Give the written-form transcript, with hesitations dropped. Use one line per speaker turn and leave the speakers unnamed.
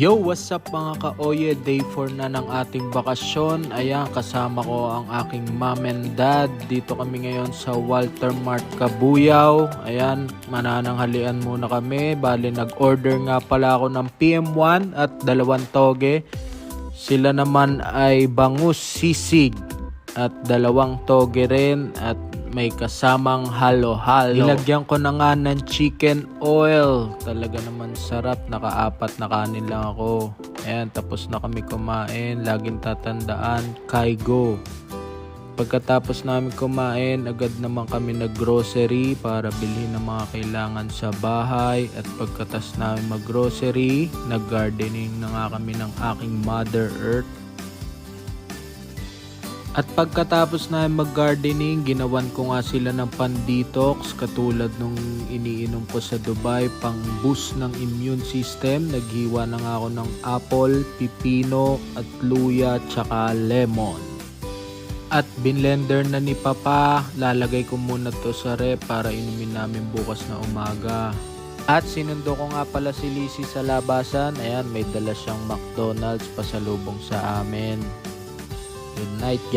Yo, what's up mga ka-oye? Day 4 na ng ating bakasyon. Ayan, kasama ko ang aking mom and dad. Dito kami ngayon sa Walter Mart Cabuyao. Ayan, manananghalian muna kami. Bali, nag-order nga pala ako ng PM1 at 2 toge. Sila naman ay bangus sisig at 2 toge rin at may kasamang halo-halo. Nilagyan ko na nga ng chicken oil. Talaga naman sarap. Naka-4 na kanin lang ako. Ayan, tapos na kami kumain. Laging tatandaan, Kaigo. Pagkatapos namin kumain, agad naman kami nag-grocery para bilhin ng mga kailangan sa bahay. At pagkatas namin mag-grocery, nag-gardening na nga kami ng aking Mother Earth. At pagkatapos na mag-gardening, ginawan ko nga sila ng pan-detox katulad nung iniinom ko sa Dubai, pang boost ng immune system. Naghiwa na nga ako ng apple, pipino at luya tsaka lemon. At binlender na ni Papa, lalagay ko muna to sa rep para inumin namin bukas na umaga. At sinundo ko nga pala si Lizzie sa labasan. Ayan, may dala siyang McDonald's pasalubong sa amin. Good night, guys.